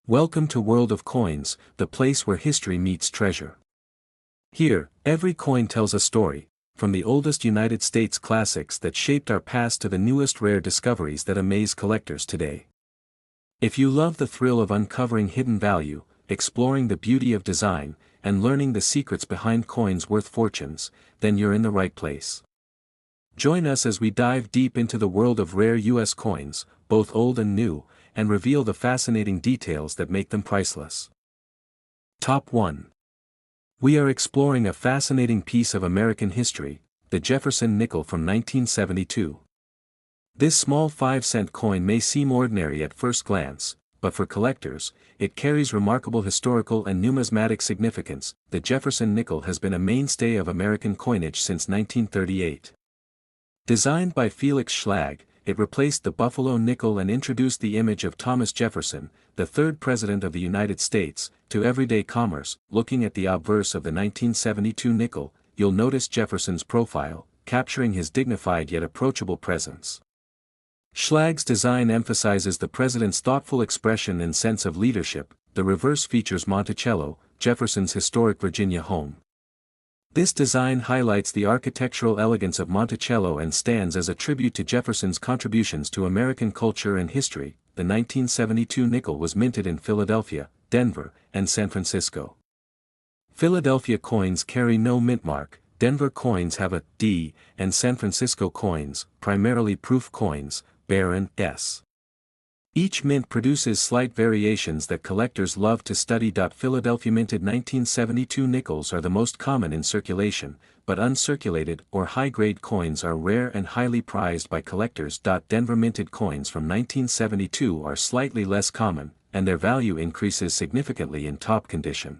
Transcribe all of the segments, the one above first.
Welcome to World of Coins, the place where history meets treasure. Here, every coin tells a story, from the oldest United States classics that shaped our past to the newest rare discoveries that amaze collectors today. If you love the thrill of uncovering hidden value, exploring the beauty of design, and learning the secrets behind coins worth fortunes, then you're in the right place. Join us as we dive deep into the world of rare U.S. coins, both old and new, and reveal the fascinating details that make them priceless. Top 1. We are exploring a fascinating piece of American history, the Jefferson nickel from 1972. This small 5-cent coin may seem ordinary at first glance, but for collectors, it carries remarkable historical and numismatic significance. The Jefferson nickel has been a mainstay of American coinage since 1938. Designed by Felix Schlag, it replaced the Buffalo nickel and introduced the image of Thomas Jefferson, the third President of the United States, to everyday commerce. Looking at the obverse of the 1972 nickel, you'll notice Jefferson's profile, capturing his dignified yet approachable presence. Schlag's design emphasizes the president's thoughtful expression and sense of leadership. The reverse features Monticello, Jefferson's historic Virginia home. This design highlights the architectural elegance of Monticello and stands as a tribute to Jefferson's contributions to American culture and history. The 1972 nickel was minted in Philadelphia, Denver, and San Francisco. Philadelphia coins carry no mint mark, Denver coins have a D, and San Francisco coins, primarily proof coins, bear an S. Each mint produces slight variations that collectors love to study. Philadelphia minted 1972 nickels are the most common in circulation, but uncirculated or high-grade coins are rare and highly prized by collectors. Denver minted coins from 1972 are slightly less common, and their value increases significantly in top condition.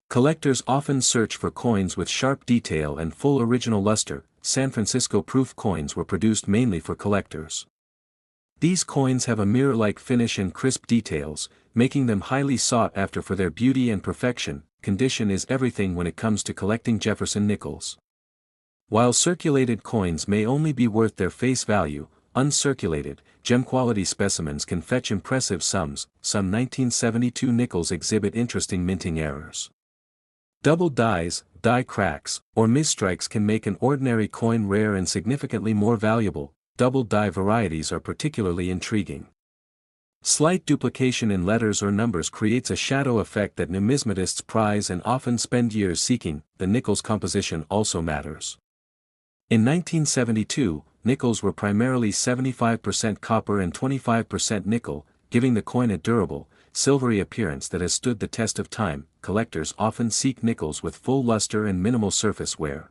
Collectors often search for coins with sharp detail and full original luster. San Francisco proof coins were produced mainly for collectors. These coins have a mirror-like finish and crisp details, making them highly sought after for their beauty and perfection. Condition is everything when it comes to collecting Jefferson nickels. While circulated coins may only be worth their face value, uncirculated, gem-quality specimens can fetch impressive sums. Some 1972 nickels exhibit interesting minting errors. Double dies, die cracks, or misstrikes can make an ordinary coin rare and significantly more valuable. Double die varieties are particularly intriguing. Slight duplication in letters or numbers creates a shadow effect that numismatists prize and often spend years seeking. The nickel's composition also matters. In 1972, nickels were primarily 75% copper and 25% nickel, giving the coin a durable, silvery appearance that has stood the test of time. Collectors often seek nickels with full luster and minimal surface wear.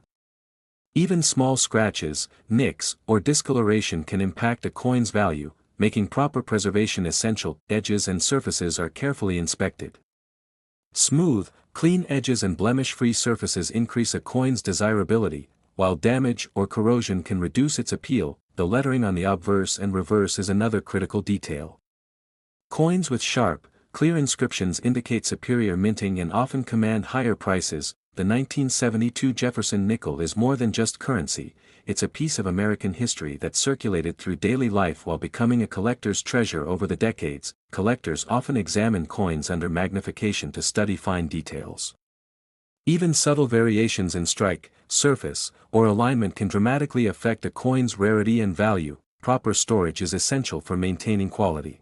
Even small scratches, nicks, or discoloration can impact a coin's value, making proper preservation essential. Edges and surfaces are carefully inspected. Smooth, clean edges and blemish-free surfaces increase a coin's desirability, while damage or corrosion can reduce its appeal. The lettering on the obverse and reverse is another critical detail. Coins with sharp, clear inscriptions indicate superior minting and often command higher prices. The 1972 Jefferson nickel is more than just currency, it's a piece of American history that circulated through daily life while becoming a collector's treasure over the decades. Collectors often examine coins under magnification to study fine details. Even subtle variations in strike, surface, or alignment can dramatically affect a coin's rarity and value. Proper storage is essential for maintaining quality.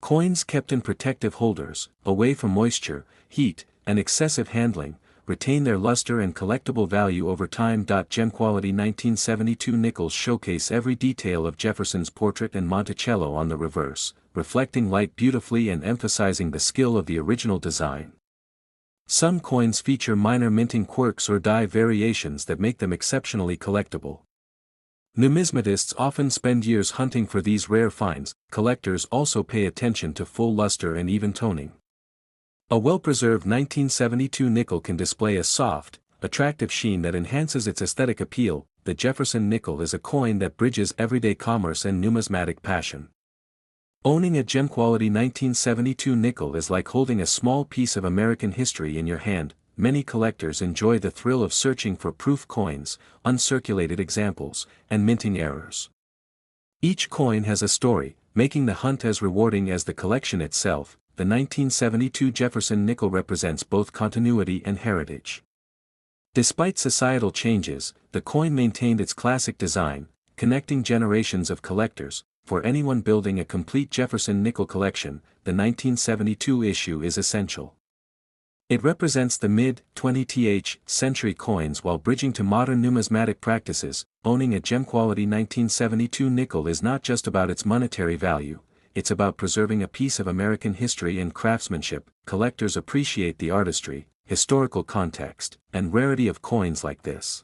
Coins kept in protective holders, away from moisture, heat, and excessive handling, retain their luster and collectible value over time. Gem-quality 1972 nickels showcase every detail of Jefferson's portrait and Monticello on the reverse, reflecting light beautifully and emphasizing the skill of the original design. Some coins feature minor minting quirks or die variations that make them exceptionally collectible. Numismatists often spend years hunting for these rare finds. Collectors also pay attention to full luster and even toning. A well-preserved 1972 nickel can display a soft, attractive sheen that enhances its aesthetic appeal. The Jefferson nickel is a coin that bridges everyday commerce and numismatic passion. Owning a gem-quality 1972 nickel is like holding a small piece of American history in your hand. Many collectors enjoy the thrill of searching for proof coins, uncirculated examples, and minting errors. Each coin has a story, making the hunt as rewarding as the collection itself. the 1972 Jefferson nickel represents both continuity and heritage. Despite societal changes, the coin maintained its classic design, connecting generations of collectors. For anyone building a complete Jefferson nickel collection, the 1972 issue is essential. It represents the mid-20th century coins while bridging to modern numismatic practices. Owning a gem-quality 1972 nickel is not just about its monetary value, it's about preserving a piece of American history and craftsmanship. Collectors appreciate the artistry, historical context, and rarity of coins like this.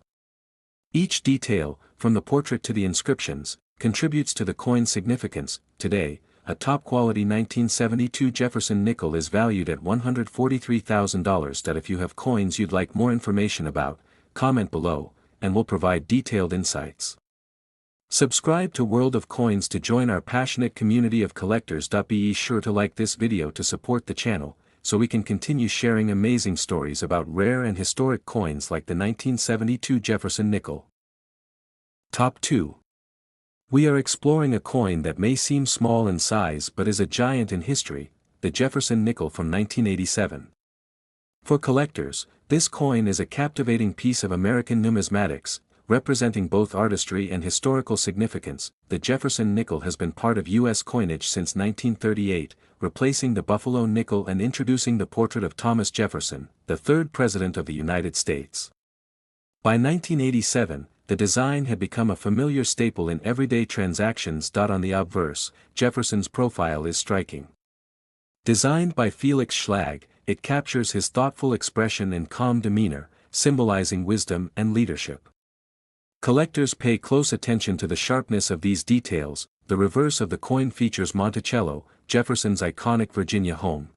Each detail, from the portrait to the inscriptions, contributes to the coin's significance. Today, a top-quality 1972 Jefferson nickel is valued at $143,000. If you have coins you'd like more information about, comment below, and we'll provide detailed insights. Subscribe to World of Coins to join our passionate community of collectors. Be sure to like this video to support the channel, so we can continue sharing amazing stories about rare and historic coins like the 1972 Jefferson nickel. Top 2. We are exploring a coin that may seem small in size but is a giant in history, the Jefferson nickel from 1987. For collectors, this coin is a captivating piece of American numismatics, representing both artistry and historical significance. The Jefferson nickel has been part of U.S. coinage since 1938, replacing the Buffalo nickel and introducing the portrait of Thomas Jefferson, the third President of the United States. By 1987, the design had become a familiar staple in everyday transactions. On the obverse, Jefferson's profile is striking. Designed by Felix Schlag, it captures his thoughtful expression and calm demeanor, symbolizing wisdom and leadership. Collectors pay close attention to the sharpness of these details. The reverse of the coin features Monticello, Jefferson's iconic Virginia home.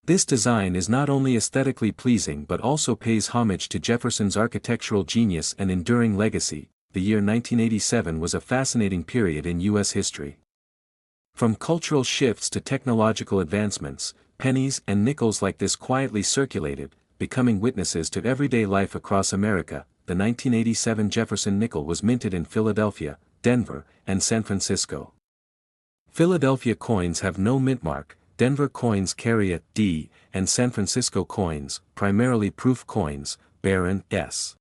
This design is not only aesthetically pleasing but also pays homage to Jefferson's architectural genius and enduring legacy. The year 1987 was a fascinating period in U.S. history. From cultural shifts to technological advancements, pennies and nickels like this quietly circulated, becoming witnesses to everyday life across America. The 1987 Jefferson nickel was minted in Philadelphia, Denver, and San Francisco. Philadelphia coins have no mint mark, Denver coins carry a D, and San Francisco coins, primarily proof coins, bear an S.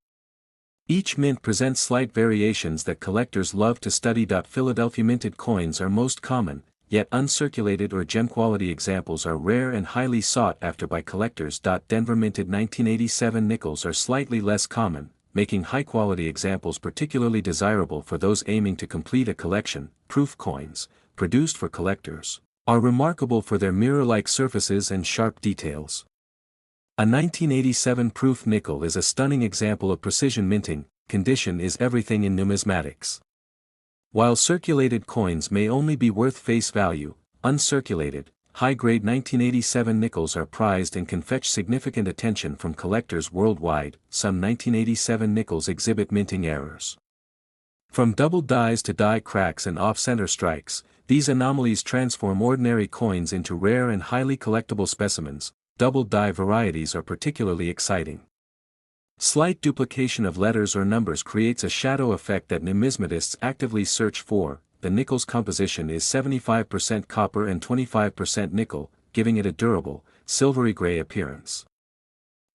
Each mint presents slight variations that collectors love to study. Philadelphia minted coins are most common, yet uncirculated or gem-quality examples are rare and highly sought after by collectors. Denver minted 1987 nickels are slightly less common, making high-quality examples particularly desirable for those aiming to complete a collection. Proof coins, produced for collectors, are remarkable for their mirror-like surfaces and sharp details. A 1987 proof nickel is a stunning example of precision minting. Condition is everything in numismatics. While circulated coins may only be worth face value, uncirculated, high-grade 1987 nickels are prized and can fetch significant attention from collectors worldwide. Some 1987 nickels exhibit minting errors. From doubled dies to die cracks and off-center strikes, these anomalies transform ordinary coins into rare and highly collectible specimens. Doubled die varieties are particularly exciting. Slight duplication of letters or numbers creates a shadow effect that numismatists actively search for. The nickel's composition is 75% copper and 25% nickel, giving it a durable, silvery gray appearance.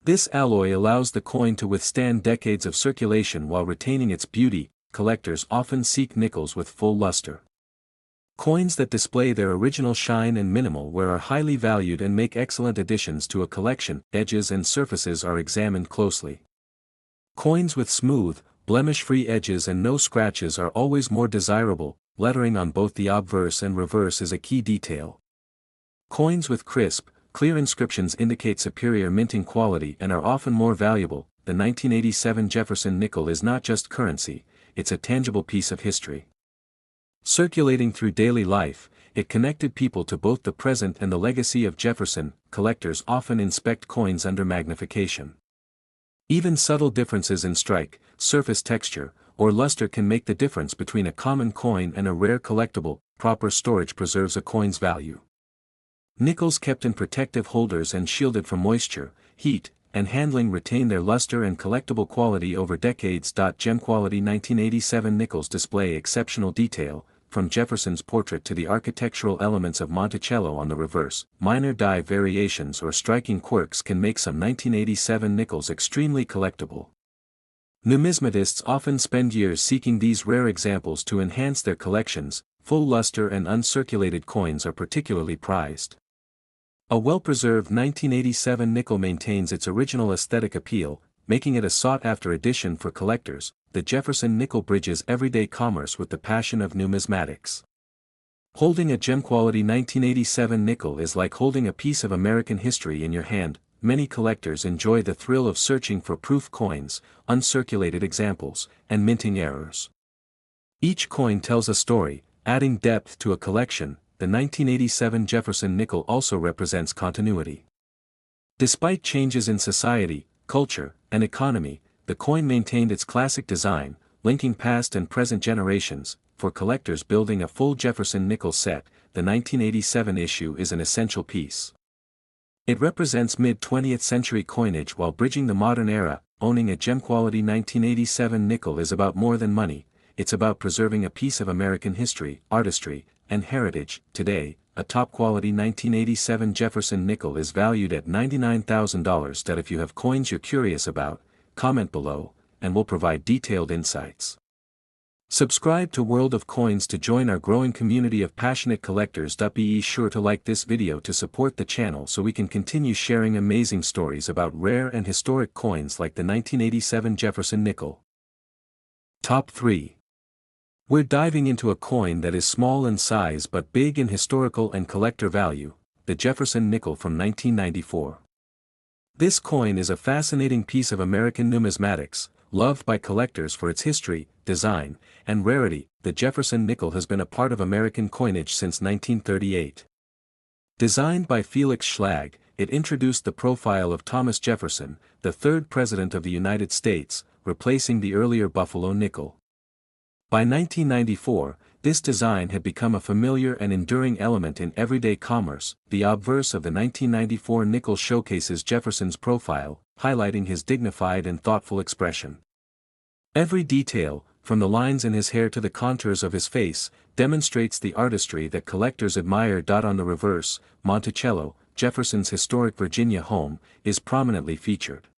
This alloy allows the coin to withstand decades of circulation while retaining its beauty. Collectors often seek nickels with full luster. Coins that display their original shine and minimal wear are highly valued and make excellent additions to a collection. Edges and surfaces are examined closely. Coins with smooth, blemish-free edges and no scratches are always more desirable. Lettering on both the obverse and reverse is a key detail. Coins with crisp, clear inscriptions indicate superior minting quality and are often more valuable. The 1987 Jefferson nickel is not just currency, it's a tangible piece of history. Circulating through daily life, it connected people to both the present and the legacy of Jefferson. Collectors often inspect coins under magnification. Even subtle differences in strike, surface texture, or luster can make the difference between a common coin and a rare collectible. Proper storage preserves a coin's value. Nickels kept in protective holders and shielded from moisture, heat, and handling retain their luster and collectible quality over decades. Gem quality 1987 nickels display exceptional detail, from Jefferson's portrait to the architectural elements of Monticello on the reverse, minor die variations or striking quirks can make some 1987 nickels extremely collectible. Numismatists often spend years seeking these rare examples to enhance their collections. Full luster and uncirculated coins are particularly prized. A well-preserved 1987 nickel maintains its original aesthetic appeal, making it a sought-after addition for collectors. The Jefferson nickel bridges everyday commerce with the passion of numismatics. Holding a gem-quality 1987 nickel is like holding a piece of American history in your hand. Many collectors enjoy the thrill of searching for proof coins, uncirculated examples, and minting errors. Each coin tells a story, adding depth to a collection. The 1987 Jefferson nickel also represents continuity. Despite changes in society, culture, and economy, the coin maintained its classic design, linking past and present generations. For collectors building a full Jefferson nickel set, the 1987 issue is an essential piece. It represents mid-20th century coinage while bridging the modern era. Owning a gem-quality 1987 nickel is about more than money, it's about preserving a piece of American history, artistry, and heritage. Today, a top-quality 1987 Jefferson nickel is valued at $99,000. That if you have coins you're curious about, comment below, and we'll provide detailed insights. Subscribe to World of Coins to join our growing community of passionate collectors. Be sure to like this video to support the channel so we can continue sharing amazing stories about rare and historic coins like the 1987 Jefferson nickel. Top 3. We're diving into a coin that is small in size but big in historical and collector value, the Jefferson nickel from 1994. This coin is a fascinating piece of American numismatics, loved by collectors for its history, design, and rarity. The Jefferson nickel has been a part of American coinage since 1938. Designed by Felix Schlag, it introduced the profile of Thomas Jefferson, the third president of the United States, replacing the earlier Buffalo nickel. By 1994, this design had become a familiar and enduring element in everyday commerce. The obverse of the 1994 nickel showcases Jefferson's profile, highlighting his dignified and thoughtful expression. Every detail, from the lines in his hair to the contours of his face, demonstrates the artistry that collectors admire. On the reverse, Monticello, Jefferson's historic Virginia home, is prominently featured.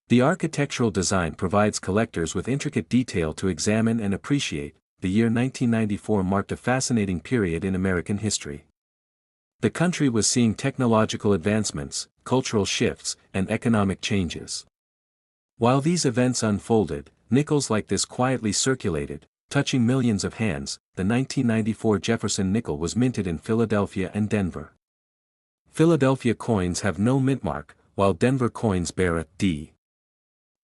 The architectural design provides collectors with intricate detail to examine and appreciate. The year 1994 marked a fascinating period in American history. The country was seeing technological advancements, cultural shifts, and economic changes. While these events unfolded, nickels like this quietly circulated, touching millions of hands. The 1994 Jefferson nickel was minted in Philadelphia and Denver. Philadelphia coins have no mint mark, while Denver coins bear a D.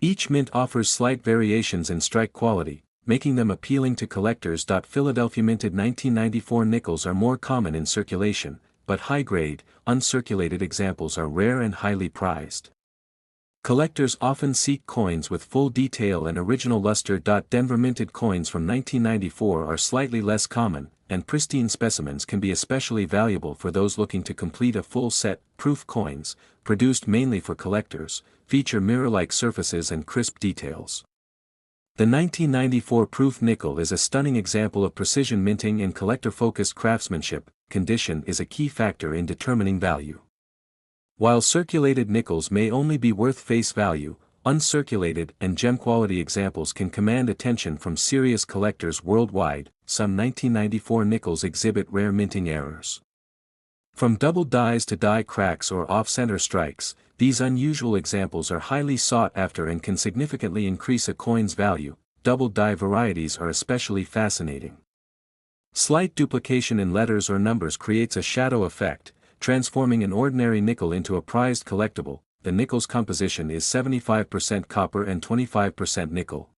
Each mint offers slight variations in strike quality, making them appealing to collectors. Philadelphia minted 1994 nickels are more common in circulation, but high-grade, uncirculated examples are rare and highly prized. Collectors often seek coins with full detail and original luster. Denver minted coins from 1994 are slightly less common, and pristine specimens can be especially valuable for those looking to complete a full set. Proof coins, produced mainly for collectors, feature mirror-like surfaces and crisp details. The 1994 proof nickel is a stunning example of precision minting and collector-focused craftsmanship. Condition is a key factor in determining value. While circulated nickels may only be worth face value, uncirculated and gem-quality examples can command attention from serious collectors worldwide. Some 1994 nickels exhibit rare minting errors. From double dies to die cracks or off-center strikes, these unusual examples are highly sought after and can significantly increase a coin's value. Double die varieties are especially fascinating. Slight duplication in letters or numbers creates a shadow effect, transforming an ordinary nickel into a prized collectible. The nickel's composition is 75% copper and 25% nickel.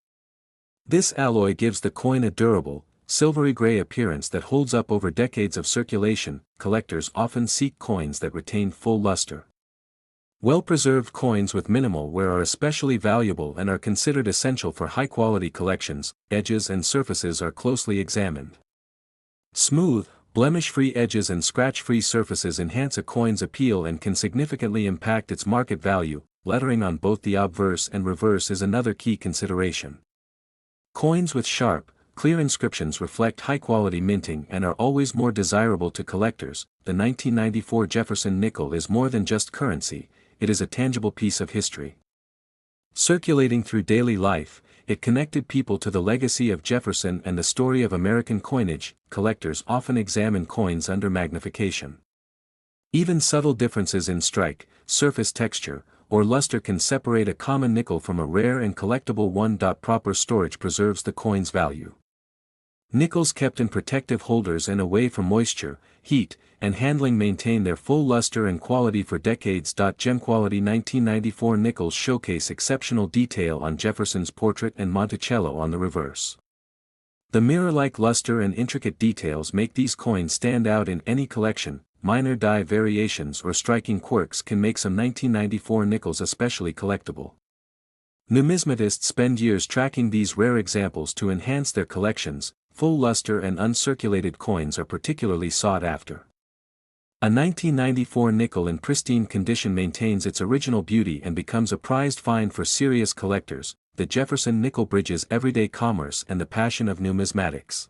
This alloy gives the coin a durable, silvery gray appearance that holds up over decades of circulation. Collectors often seek coins that retain full luster. Well-preserved coins with minimal wear are especially valuable and are considered essential for high-quality collections. Edges and surfaces are closely examined. Smooth, blemish-free edges and scratch-free surfaces enhance a coin's appeal and can significantly impact its market value. Lettering on both the obverse and reverse is another key consideration. Coins with sharp, clear inscriptions reflect high-quality minting and are always more desirable to collectors. The 1994 Jefferson nickel is more than just currency, it is a tangible piece of history. Circulating through daily life, it connected people to the legacy of Jefferson and the story of American coinage. Collectors often examine coins under magnification. Even subtle differences in strike, surface texture, or luster can separate a common nickel from a rare and collectible one. Proper storage preserves the coin's value. Nickels kept in protective holders and away from moisture, heat, and handling maintain their full luster and quality for decades. Gem quality 1994 nickels showcase exceptional detail on Jefferson's portrait and Monticello on the reverse. The mirror-like luster and intricate details make these coins stand out in any collection. Minor die variations or striking quirks can make some 1994 nickels especially collectible. Numismatists spend years tracking these rare examples to enhance their collections. Full luster and uncirculated coins are particularly sought after. A 1994 nickel in pristine condition maintains its original beauty and becomes a prized find for serious collectors. The Jefferson nickel bridges everyday commerce and the passion of numismatics.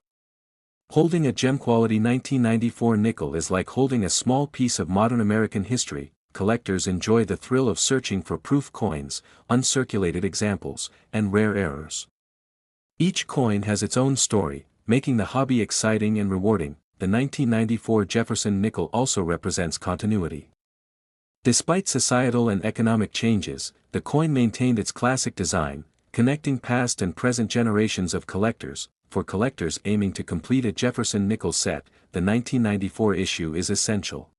Holding a gem-quality 1994 nickel is like holding a small piece of modern American history. Collectors enjoy the thrill of searching for proof coins, uncirculated examples, and rare errors. Each coin has its own story, making the hobby exciting and rewarding. The 1994 Jefferson nickel also represents continuity. Despite societal and economic changes, the coin maintained its classic design, connecting past and present generations of collectors. For collectors aiming to complete a Jefferson nickel set, the 1994 issue is essential.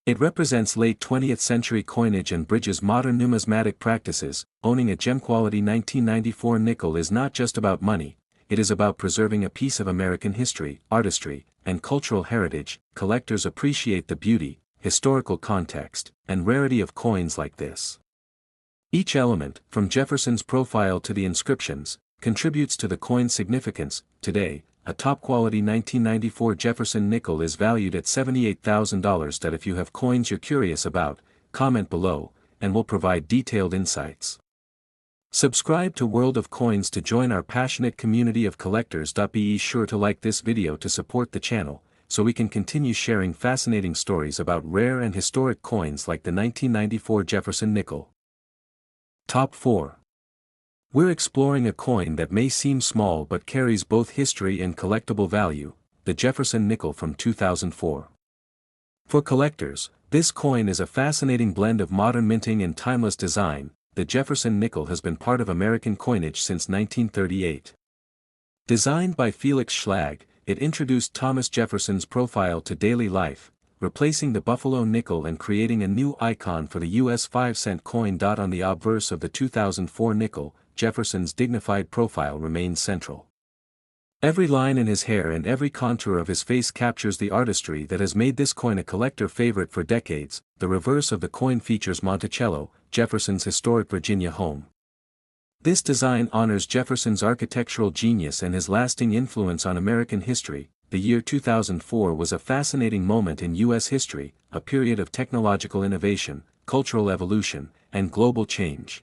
It represents late 20th century coinage and bridges modern numismatic practices. Owning a gem-quality 1994 nickel is not just about money, it is about preserving a piece of American history, artistry, and cultural heritage. Collectors appreciate the beauty, historical context, and rarity of coins like this. Each element, from Jefferson's profile to the inscriptions, contributes to the coin's significance. Today, a top-quality 1994 Jefferson nickel is valued at $78,000. That if you have coins you're curious about, comment below, and we'll provide detailed insights. Subscribe to World of Coins to join our passionate community of collectors. Be sure to like this video to support the channel, so we can continue sharing fascinating stories about rare and historic coins like the 1994 Jefferson nickel. Top 4. We're exploring a coin that may seem small but carries both history and collectible value, the Jefferson nickel from 2004. For collectors, this coin is a fascinating blend of modern minting and timeless design. The Jefferson nickel has been part of American coinage since 1938. Designed by Felix Schlag, it introduced Thomas Jefferson's profile to daily life, replacing the Buffalo nickel and creating a new icon for the U.S. 5-cent coin. On the obverse of the 2004 nickel, Jefferson's dignified profile remains central. Every line in his hair and every contour of his face captures the artistry that has made this coin a collector favorite for decades. The reverse of the coin features Monticello, Jefferson's historic Virginia home. This design honors Jefferson's architectural genius and his lasting influence on American history. The year 2004 was a fascinating moment in U.S. history, a period of technological innovation, cultural evolution, and global change.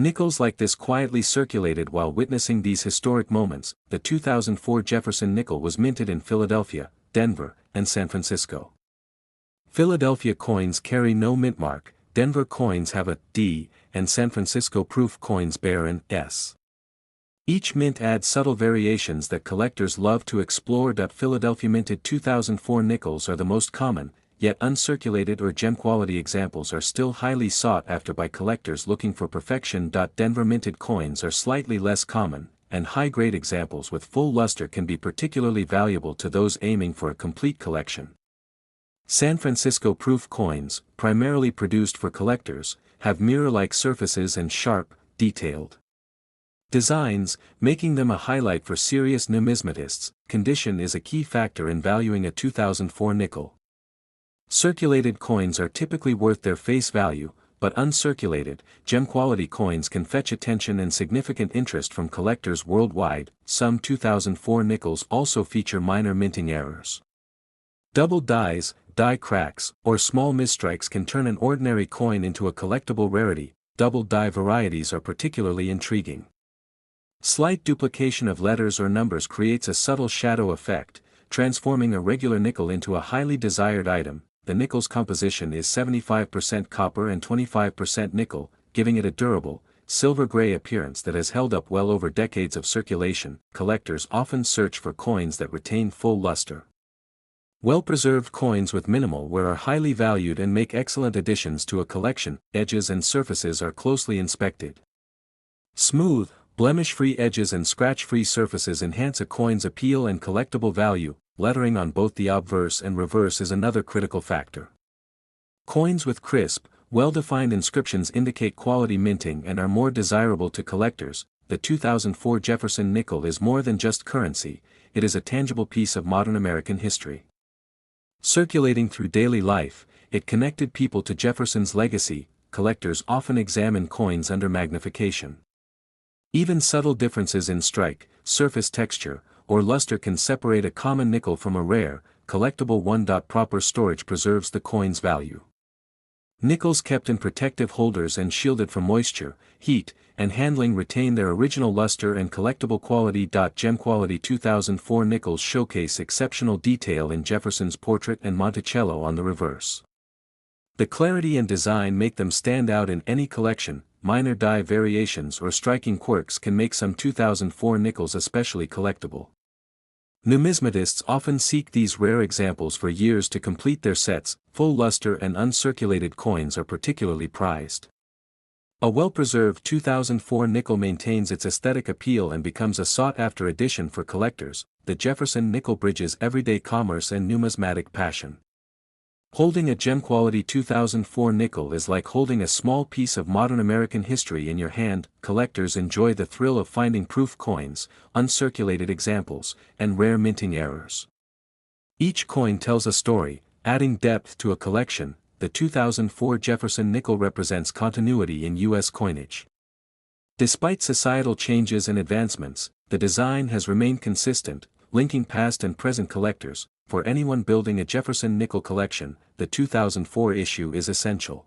Nickels like this quietly circulated while witnessing these historic moments. The 2004 Jefferson nickel was minted in Philadelphia, Denver, and San Francisco. Philadelphia coins carry no mint mark, Denver coins have a D, and San Francisco proof coins bear an S. Each mint adds subtle variations that collectors love to explore. Philadelphia minted 2004 nickels are the most common, yet uncirculated or gem-quality examples are still highly sought after by collectors looking for perfection. Denver minted coins are slightly less common, and high-grade examples with full luster can be particularly valuable to those aiming for a complete collection. San Francisco proof coins, primarily produced for collectors, have mirror-like surfaces and sharp, detailed designs, making them a highlight for serious numismatists. Condition is a key factor in valuing a 2004 nickel. Circulated coins are typically worth their face value, but uncirculated, gem-quality coins can fetch attention and significant interest from collectors worldwide. Some 2004 nickels also feature minor minting errors. Double dies, die cracks, or small misstrikes can turn an ordinary coin into a collectible rarity. Double die varieties are particularly intriguing. Slight duplication of letters or numbers creates a subtle shadow effect, transforming a regular nickel into a highly desired item. The nickel's composition is 75% copper and 25% nickel, giving it a durable, silver-gray appearance that has held up well over decades of circulation. Collectors often search for coins that retain full luster. Well-preserved coins with minimal wear are highly valued and make excellent additions to a collection. Edges and surfaces are closely inspected. Smooth, blemish-free edges and scratch-free surfaces enhance a coin's appeal and collectible value. Lettering on both the obverse and reverse is another critical factor. Coins with crisp, well-defined inscriptions indicate quality minting and are more desirable to collectors. The 2004 Jefferson nickel is more than just currency, it is a tangible piece of modern American history. Circulating through daily life, it connected people to Jefferson's legacy. Collectors often examine coins under magnification. Even subtle differences in strike, surface texture, or luster can separate a common nickel from a rare, collectible one. Proper storage preserves the coin's value. Nickels kept in protective holders and shielded from moisture, heat, and handling retain their original luster and collectible quality. Gem quality 2004 nickels showcase exceptional detail in Jefferson's portrait and Monticello on the reverse. The clarity and design make them stand out in any collection. Minor die variations or striking quirks can make some 2004 nickels especially collectible. Numismatists often seek these rare examples for years to complete their sets. Full luster and uncirculated coins are particularly prized. A well-preserved 2004 nickel maintains its aesthetic appeal and becomes a sought-after addition for collectors. The Jefferson nickel bridges everyday commerce and numismatic passion. Holding a gem-quality 2004 nickel is like holding a small piece of modern American history in your hand. Collectors enjoy the thrill of finding proof coins, uncirculated examples, and rare minting errors. Each coin tells a story, adding depth to a collection. The 2004 Jefferson nickel represents continuity in U.S. coinage. Despite societal changes and advancements, the design has remained consistent, linking past and present collectors. For anyone building a Jefferson nickel collection, the 2004 issue is essential.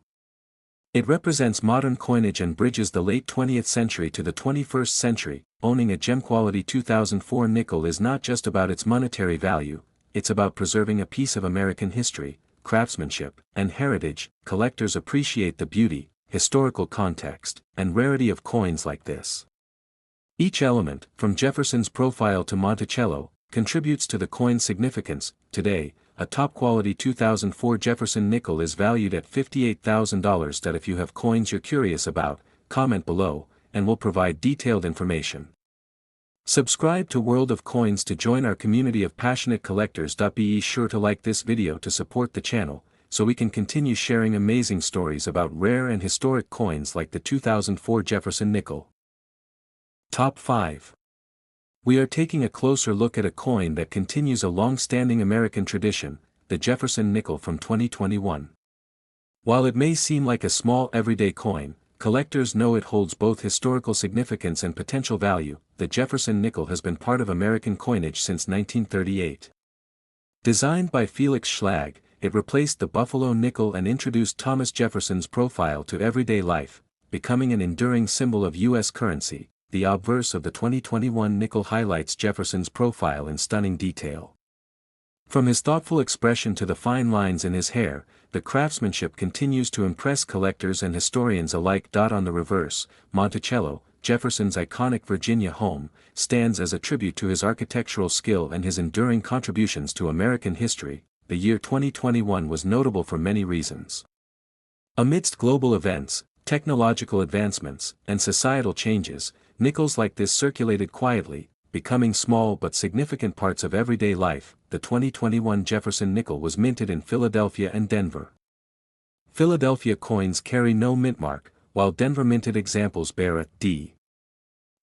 It represents modern coinage and bridges the late 20th century to the 21st century. Owning a gem-quality 2004 nickel is not just about its monetary value, it's about preserving a piece of American history, craftsmanship, and heritage. Collectors appreciate the beauty, historical context, and rarity of coins like this. Each element, from Jefferson's profile to Monticello, contributes to the coin's significance. Today, a top-quality 2004 Jefferson nickel is valued at $58,000. If you have coins you're curious about, comment below, and we'll provide detailed information. Subscribe to World of Coins to join our community of passionate collectors. Be sure to like this video to support the channel, so we can continue sharing amazing stories about rare and historic coins like the 2004 Jefferson nickel. Top 5. We are taking a closer look at a coin that continues a long-standing American tradition, the Jefferson nickel from 2021. While it may seem like a small everyday coin, collectors know it holds both historical significance and potential value. The Jefferson nickel has been part of American coinage since 1938. Designed by Felix Schlag, it replaced the Buffalo nickel and introduced Thomas Jefferson's profile to everyday life, becoming an enduring symbol of U.S. currency. The obverse of the 2021 nickel highlights Jefferson's profile in stunning detail. From his thoughtful expression to the fine lines in his hair, the craftsmanship continues to impress collectors and historians alike. On the reverse, Monticello, Jefferson's iconic Virginia home, stands as a tribute to his architectural skill and his enduring contributions to American history. The year 2021 was notable for many reasons. Amidst global events, technological advancements, and societal changes, nickels like this circulated quietly, becoming small but significant parts of everyday life. The 2021 Jefferson nickel was minted in Philadelphia and Denver. Philadelphia coins carry no mint mark, while Denver minted examples bear a D.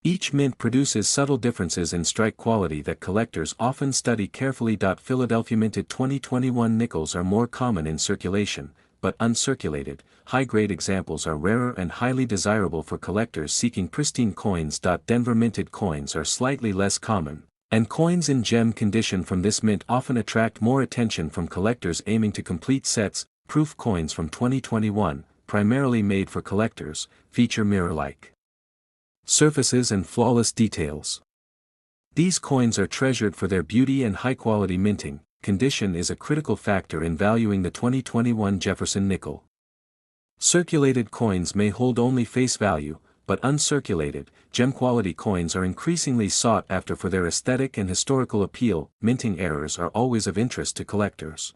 Each mint produces subtle differences in strike quality that collectors often study carefully. Philadelphia minted 2021 nickels are more common in circulation, but uncirculated, high-grade examples are rarer and highly desirable for collectors seeking pristine coins. Denver minted coins are slightly less common, and coins in gem condition from this mint often attract more attention from collectors aiming to complete sets. Proof coins from 2021, primarily made for collectors, feature mirror-like surfaces and flawless details. These coins are treasured for their beauty and high-quality minting. Condition is a critical factor in valuing the 2021 Jefferson nickel. Circulated coins may hold only face value, but uncirculated, gem-quality coins are increasingly sought after for their aesthetic and historical appeal. Minting errors are always of interest to collectors.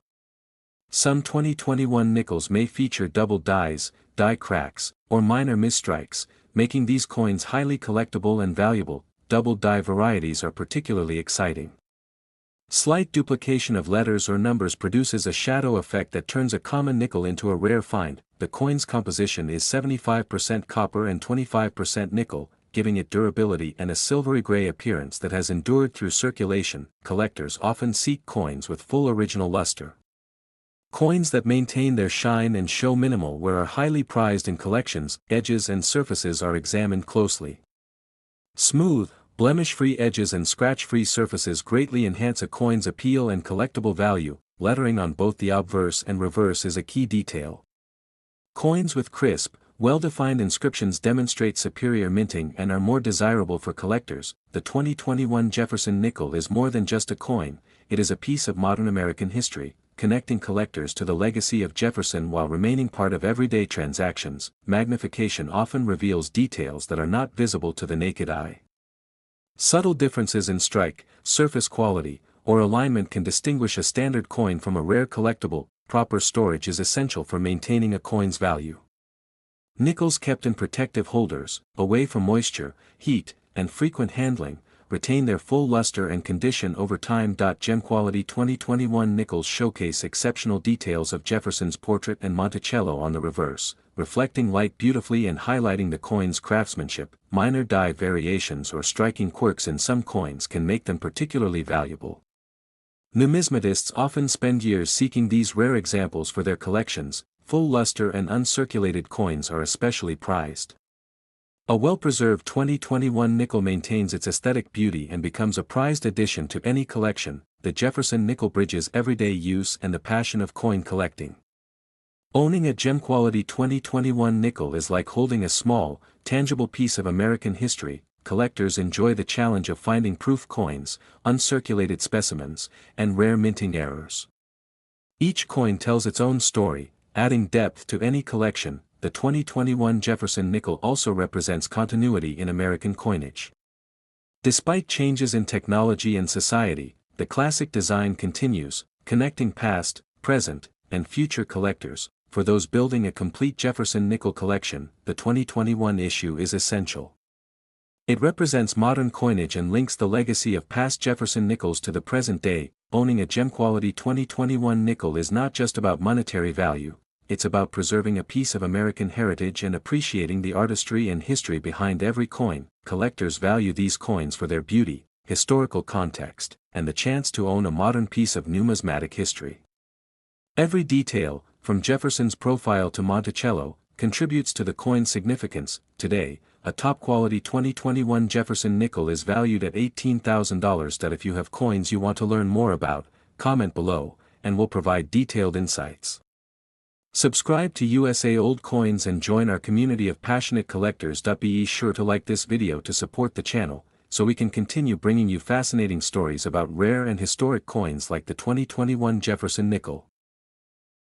Some 2021 nickels may feature double dies, die cracks, or minor misstrikes, making these coins highly collectible and valuable. Double die varieties are particularly exciting. Slight duplication of letters or numbers produces a shadow effect that turns a common nickel into a rare find. The coin's composition is 75% copper and 25% nickel, giving it durability and a silvery gray appearance that has endured through circulation. Collectors often seek coins with full original luster. Coins that maintain their shine and show minimal wear are highly prized in collections. Edges and surfaces are examined closely. Smooth, blemish-free edges and scratch-free surfaces greatly enhance a coin's appeal and collectible value. Lettering on both the obverse and reverse is a key detail. Coins with crisp, well-defined inscriptions demonstrate superior minting and are more desirable for collectors. The 2021 Jefferson nickel is more than just a coin, it is a piece of modern American history, connecting collectors to the legacy of Jefferson while remaining part of everyday transactions. Magnification often reveals details that are not visible to the naked eye. Subtle differences in strike, surface quality, or alignment can distinguish a standard coin from a rare collectible. Proper storage is essential for maintaining a coin's value. Nickels kept in protective holders, away from moisture, heat, and frequent handling, retain their full luster and condition over time. Gem-quality 2021 nickels showcase exceptional details of Jefferson's portrait and Monticello on the reverse, reflecting light beautifully and highlighting the coin's craftsmanship. Minor die variations or striking quirks in some coins can make them particularly valuable. Numismatists often spend years seeking these rare examples for their collections. Full luster and uncirculated coins are especially prized. A well-preserved 2021 nickel maintains its aesthetic beauty and becomes a prized addition to any collection. The Jefferson nickel bridges everyday use and the passion of coin collecting. Owning a gem-quality 2021 nickel is like holding a small, tangible piece of American history. Collectors enjoy the challenge of finding proof coins, uncirculated specimens, and rare minting errors. Each coin tells its own story, adding depth to any collection. The 2021 Jefferson nickel also represents continuity in American coinage. Despite changes in technology and society, the classic design continues, connecting past, present, and future collectors. For those building a complete Jefferson nickel collection, the 2021 issue is essential. It represents modern coinage and links the legacy of past Jefferson nickels to the present day. Owning a gem-quality 2021 nickel is not just about monetary value, it's about preserving a piece of American heritage and appreciating the artistry and history behind every coin. Collectors value these coins for their beauty, historical context, and the chance to own a modern piece of numismatic history. Every detail, from Jefferson's profile to Monticello, contributes to the coin's significance. Today, a top-quality 2021 Jefferson nickel is valued at $18,000. If you have coins you want to learn more about, comment below, and we'll provide detailed insights. Subscribe to USA Old Coins and join our community of passionate collectors. Be sure to like this video to support the channel, so we can continue bringing you fascinating stories about rare and historic coins like the 2021 Jefferson nickel.